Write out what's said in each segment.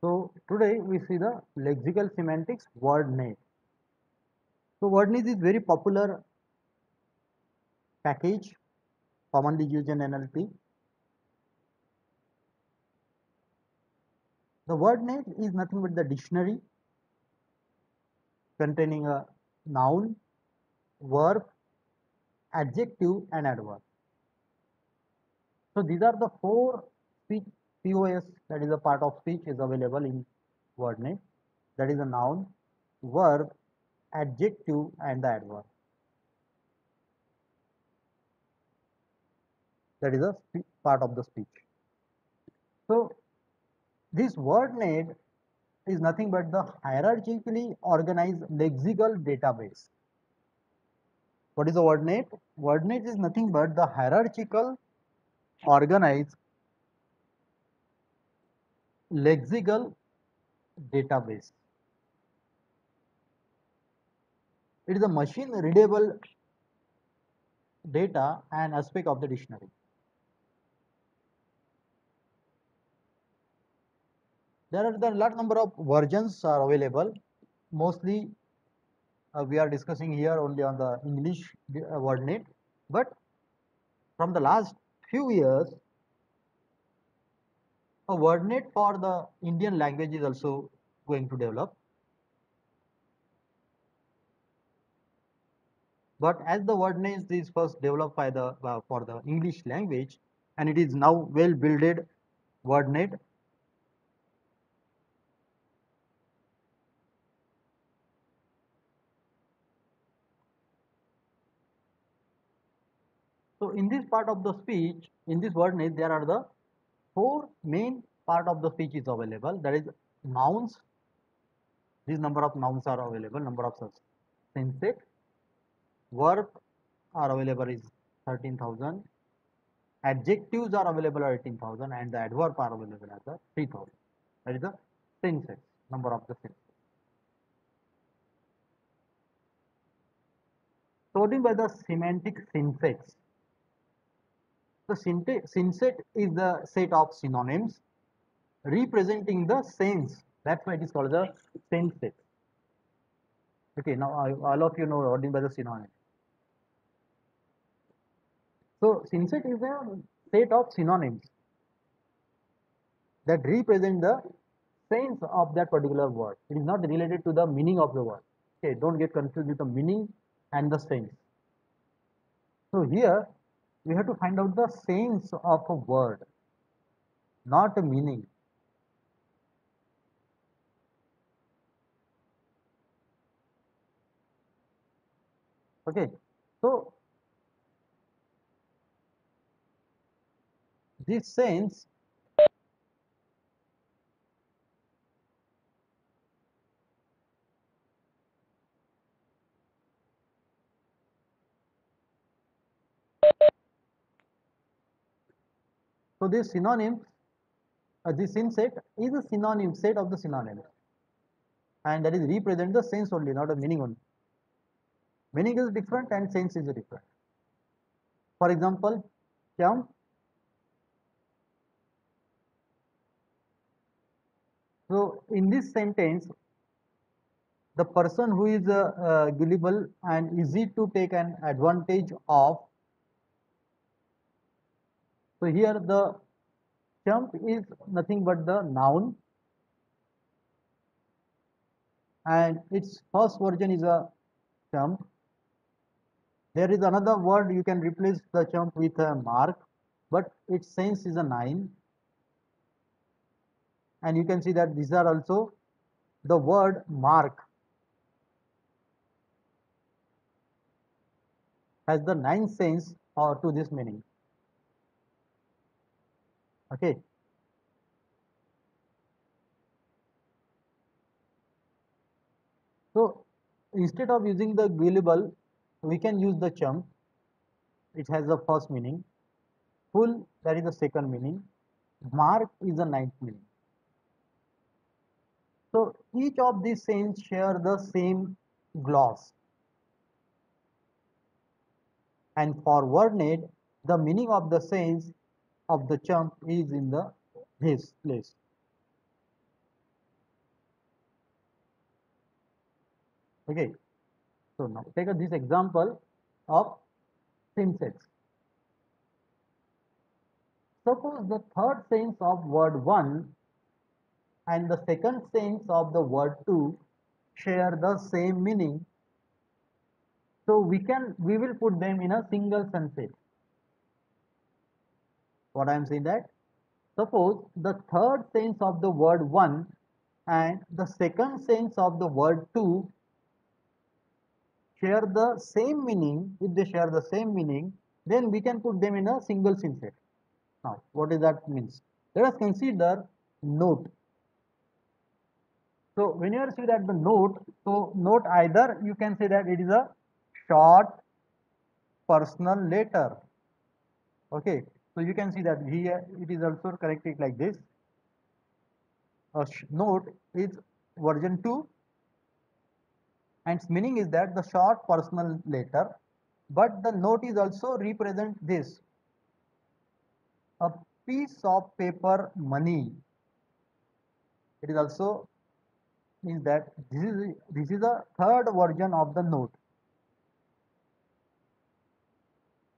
So today we see the lexical semantics WordNet. So WordNet is very popular package commonly used in NLP. The WordNet is nothing but the dictionary containing a noun, verb, adjective and adverb. So these are the four speech POS, that is a part of speech, is available in WordNet. That is a noun, verb, adjective and the adverb. That is a part of the speech. So this WordNet is nothing but the hierarchically organized lexical database. What is a WordNet? WordNet is nothing but the hierarchical organized lexical database. It is a machine readable data and aspect of the dictionary. There are the large number of versions are available. Mostly we are discussing here only on the English WordNet, but from the last few years a WordNet for the Indian language is also going to develop. But as the WordNet is first developed by the for the English language, and it is now well builded WordNet. So in this part of the speech, in this WordNet, there are the four main part of the speech is available. That is nouns. This number of nouns are available. Number of sensate. Verb are available is 13,000. Adjectives are available at 18,000 and the adverb are available at the 3,000. That is the sensate, number of the sensate. Sorting by the semantic syntax. The synsete is the set of synonyms representing the sense. That's why it is called the synsete. Okay, now all of you know sorting by the synonym. So synsete is a set of synonyms that represent the sense of that particular word. It is not related to the meaning of the word. Okay, don't get confused with the meaning and the sense. So here we have to find out the sense of a word, not a meaning. Okay, so this sense so this synonym, this synset is a synonym set of the synonyms, and that is represent the sense only, not a meaning only. Meaning is different and sense is different. For example, jump. So in this sentence, the person who is gullible and easy to take an advantage of. So here the chump is nothing but the noun, and its first version is a chump. There is another word you can replace the chump with a mark, but its sense is a 9. And you can see that these are also the word mark has the 9 sense or to this meaning. Okay. So instead of using the gullible, we can use the chump. It has the first meaning. Full, that is the second meaning. Mark is the ninth meaning. So each of these sense share the same gloss. And for WordNet, the meaning of the sense of the chump is in the this place. Okay, so now take this example of synsets. Suppose the third sense of word 1 and the second sense of the word 2 share the same meaning, so we will put them in a single sunset. What I am saying that, suppose the third sense of the word 1 and the second sense of the word 2 share the same meaning. If they share the same meaning, then we can put them in a single sunset. Now what does that means? Let us consider note. So when you see that the note, so note either you can say that it is a short personal letter. Okay, so you can see that here it is also corrected like this. A note is version 2, and its meaning is that the short personal letter, but the note is also represent this, a piece of paper money. It is also means that this is a third version of the note.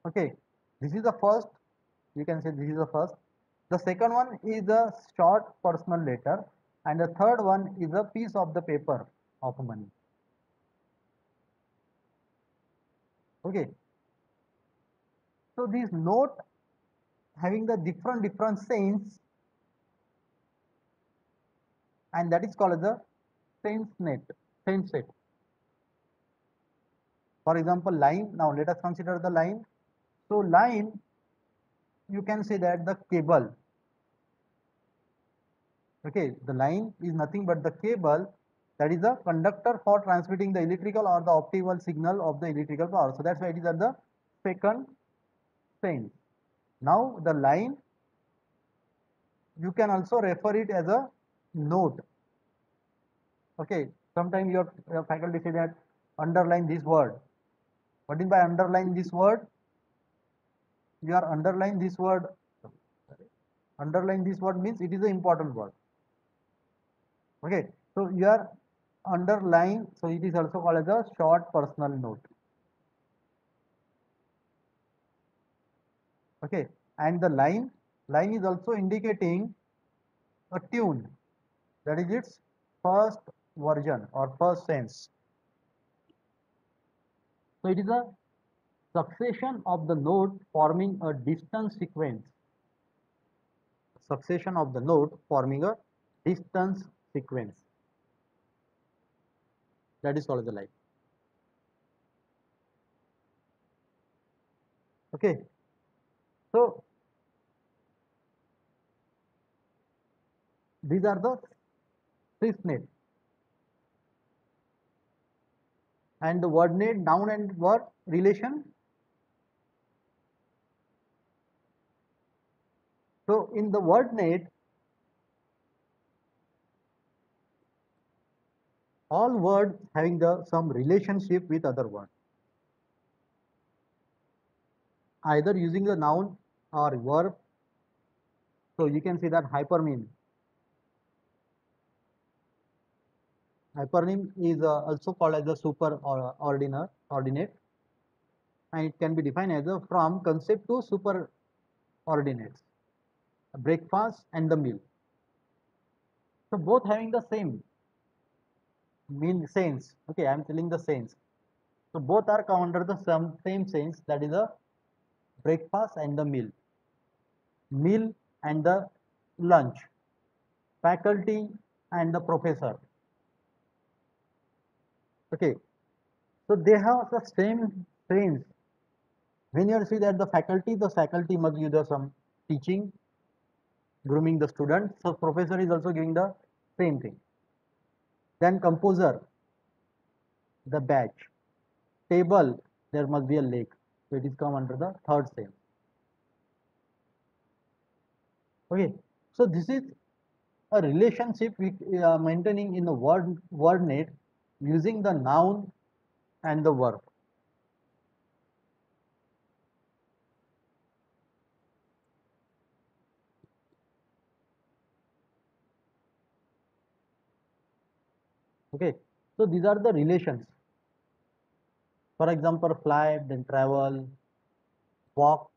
Okay, this is the first, you can say this is the first. The second one is a short personal letter, and the third one is a piece of the paper of money. Okay, so this note having the different sense, and that is called as a sense set. For example, line. Now let us consider the line. So line, you can say that the cable. Okay, the line is nothing but the cable, that is a conductor for transmitting the electrical or the optical signal of the electrical power. So that's why it is at the second sense. Now the line, you can also refer it as a note. Okay, sometimes your faculty say that underline this word. What do you mean by underline this word? You are underline this word. Underline this word means it is an important word. Okay, so you are underline, so it is also called as a short personal note. Okay, and the line is also indicating a tune, that is its first version or first sense. So it is a succession of the note forming a distance sequence. Succession of the note forming a distance sequence. That is called as the line. Okay, so these are the synsets. And the word net, noun and verb relation. So in the word net, all words having the some relationship with other words, either using the noun or verb. So you can see that hypernym. Hypernym is also called as the super or ordinate, and it can be defined as a from concept to super ordinates, breakfast and the meal. So both having the same mean sense. Okay, I am telling the sense. So both are come under the same sense, that is a breakfast and the meal and the lunch, faculty and the professor. Okay, so they have the same sense. When you see that the faculty must give the some teaching, grooming the student. So professor is also giving the same thing. Then composer, the batch, table, there must be a lake. So it is come under the third sense. Okay, so this is a relationship we are maintaining in the word net using the noun and the verb. Okay, so these are the relations. For example, fly, then travel, walk,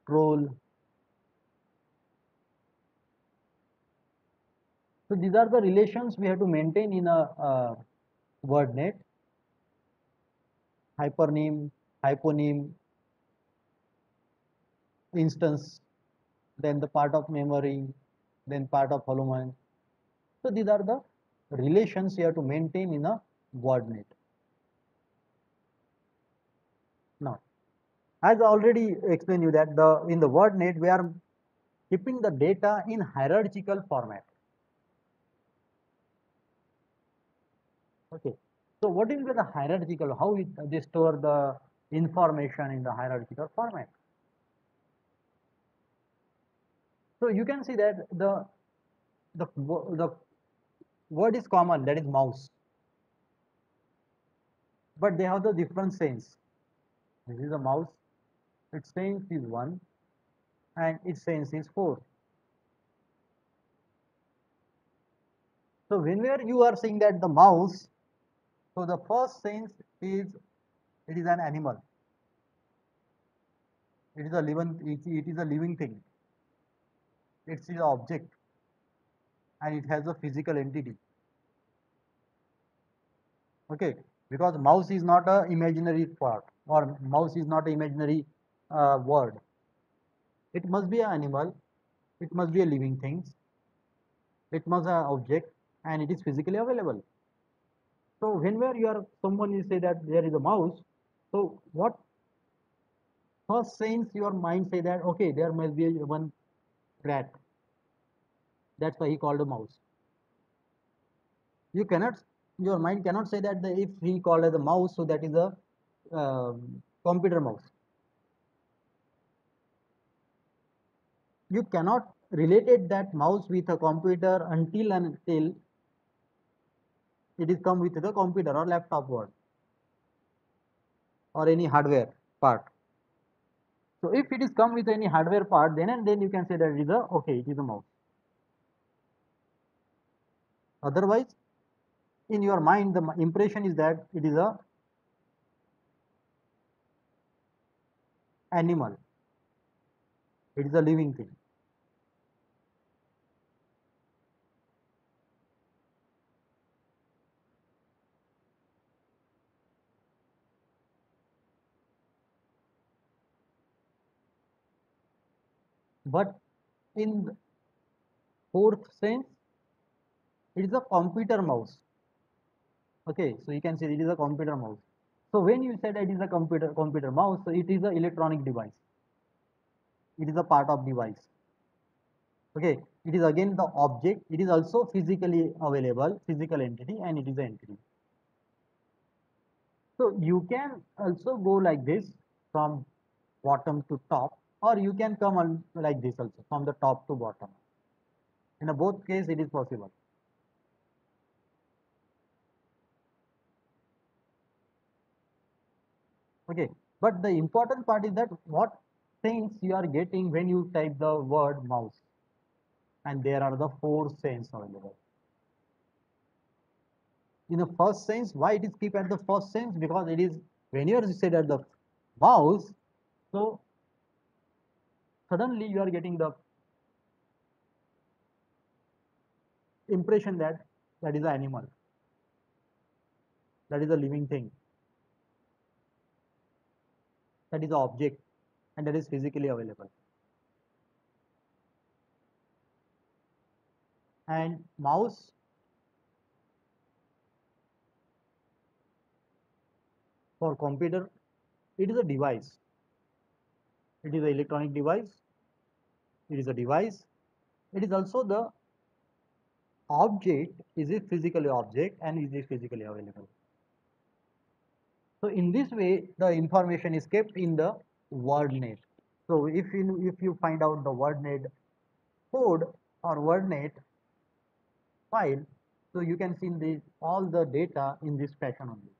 scroll. So these are the relations we have to maintain in a word net. Hypernym, hyponym, instance, then the part of memory, then part of element. So these are the relations you have to maintain in a word net. Now, as I already explained you that in the word net we are keeping the data in hierarchical format. Okay. So what is the hierarchical? How they store the information in the hierarchical format? So you can see that the word is common, that is mouse, but they have the different sense. This is a mouse, its sense is 1 and its sense is 4. So whenever you are saying that the mouse, so the first sense is it is an animal. It is a it is a living thing. It is an object and it has a physical entity. Okay, because mouse is not a imaginary part or mouse is not an imaginary word. It must be an animal, it must be a living thing, it must be an object and it is physically available. So whenever you are someone you say that there is a mouse, so what first sense your mind say that okay there must be one rat. That's why he called a mouse. You cannot, your mind cannot say that if he called as a mouse, so that is a computer mouse. You cannot relate that mouse with a computer until and until it is come with the computer or laptop word or any hardware part. So if it is come with any hardware part, then and then you can say that it is a okay, it is a mouse. Otherwise, in your mind, the impression is that it is a animal, it is a living thing. But in the fourth sense, it is a computer mouse. Okay, so you can say it is a computer mouse. So when you said it is a computer mouse, so it is an electronic device. It is a part of device. Okay, it is again the object. It is also physically available, physical entity, and it is an entity. So you can also go like this from bottom to top, or you can come on like this also from the top to bottom. In a both case, it is possible. Okay, but the important part is that what things you are getting when you type the word mouse, and there are the four sense available. In the first sense, why it is keep at the first sense? Because it is when you are said at the mouse, so suddenly you are getting the impression that that is an animal, that is a living thing, that is an object, and that is physically available. And mouse for computer, it is a device. It is an electronic device. It is a device. It is also the object. Is it physically object and is it physically available? So in this way, the information is kept in the WordNet. So if you find out the WordNet code or WordNet file, so you can see all the data in this fashion only.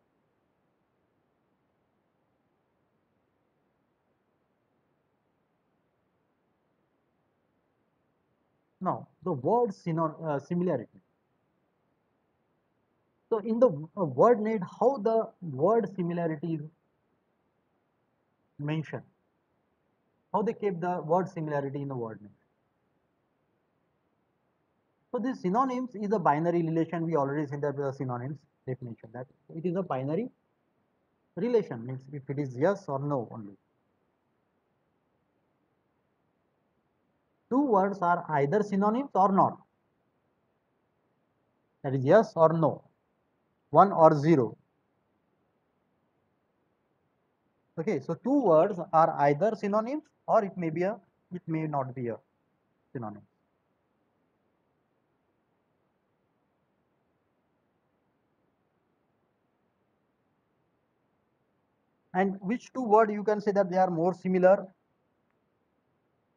Now the word similarity. So in the word net, how the word similarity is mentioned, how they keep the word similarity in the word net. So this synonyms is a binary relation. We already said that the synonyms definition, that it is a binary relation, means if it is yes or no only. Two words are either synonyms or not, that is yes or no, 1 or 0. Okay, so two words are either synonyms or it may not be a synonym. And which two words you can say that they are more similar?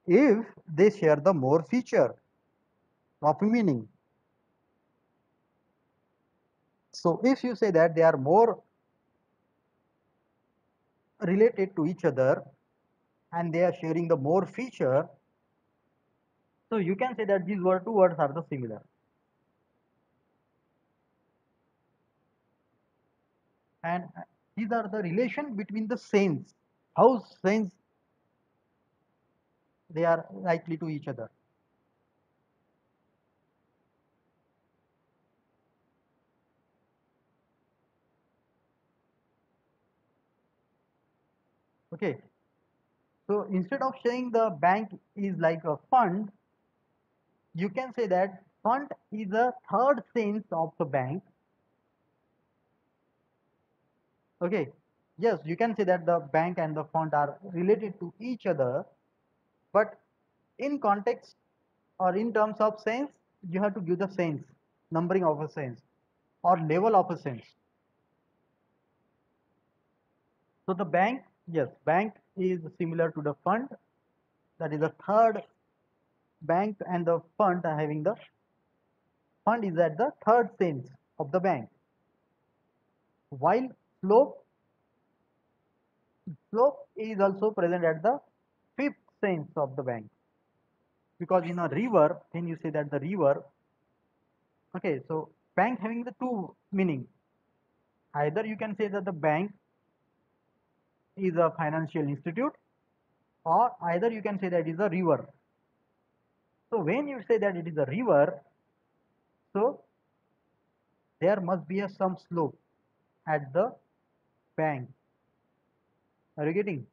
If they share the more feature of meaning. So if you say that they are more related to each other and they are sharing the more feature, so you can say that these two words are the similar. And these are the relation between the sense, how sense they are likely to each other. Okay, so instead of saying the bank is like a fund, you can say that fund is a third sense of the bank. Okay, yes, you can say that the bank and the fund are related to each other, but in context or in terms of sense, you have to give the sense, numbering of a sense or level of a sense. So the bank, yes, bank is similar to the fund, that is the third. Bank and the fund are having the fund is at the third sense of the bank, while slope is also present at the fifth sense of the bank, because in a river, when you say that the river, okay, so bank having the two meaning. Either you can say that the bank is a financial institute, or either you can say that it is a river. So when you say that it is a river, so there must be some slope at the bank. Are you getting?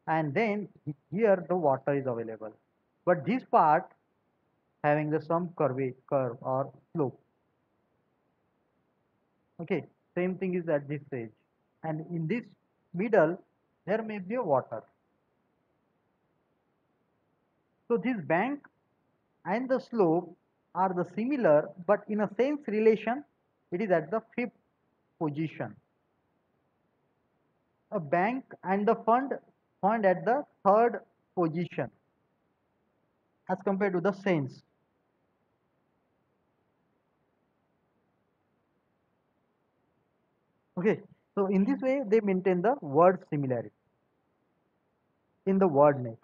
And then here the water is available, but this part having the some curve or slope. Okay, same thing is at this stage, and in this middle there may be a water. So this bank and the slope are the similar, but in a sense relation it is at the fifth position. A bank and the fund at the third position as compared to the sense. Okay, so in this way they maintain the word similarity in the word net.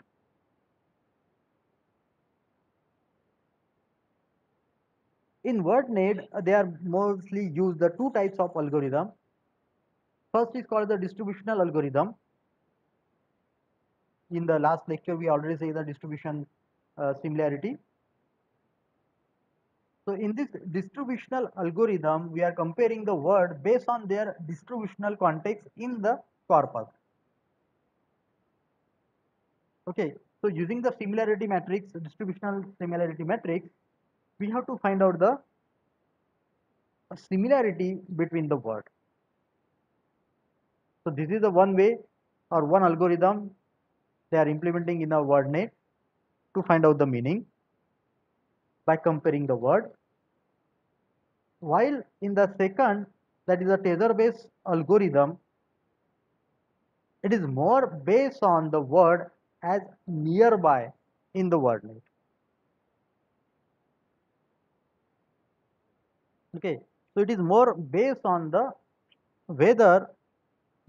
In WordNet, they are mostly used the two types of algorithm. First is called the distributional algorithm. In the last lecture, we already say the distribution similarity. So in this distributional algorithm, we are comparing the word based on their distributional context in the corpus. Okay, so using the similarity matrix, distributional similarity matrix, we have to find out the similarity between the word. So this is the one way or one algorithm they are implementing in a WordNet to find out the meaning by comparing the word. While in the second, that is a teaser based algorithm, it is more based on the word as nearby in the WordNet. Okay, so it is more based on the whether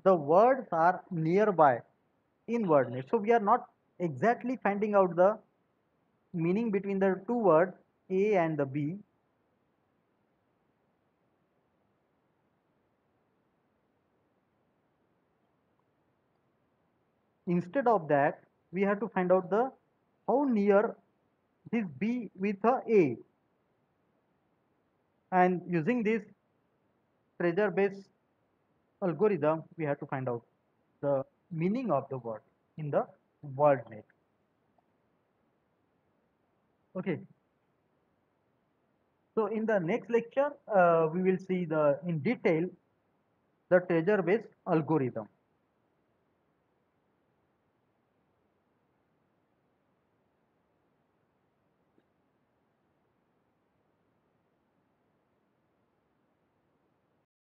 the words are nearby in WordNet. So we are not exactly finding out the meaning between the two words A and the B. instead of that we have to find out the how near this B with A, and using this treasure based algorithm we have to find out the meaning of the word in the word net. Okay, so in the next lecture we will see the in detail the treasure based algorithm.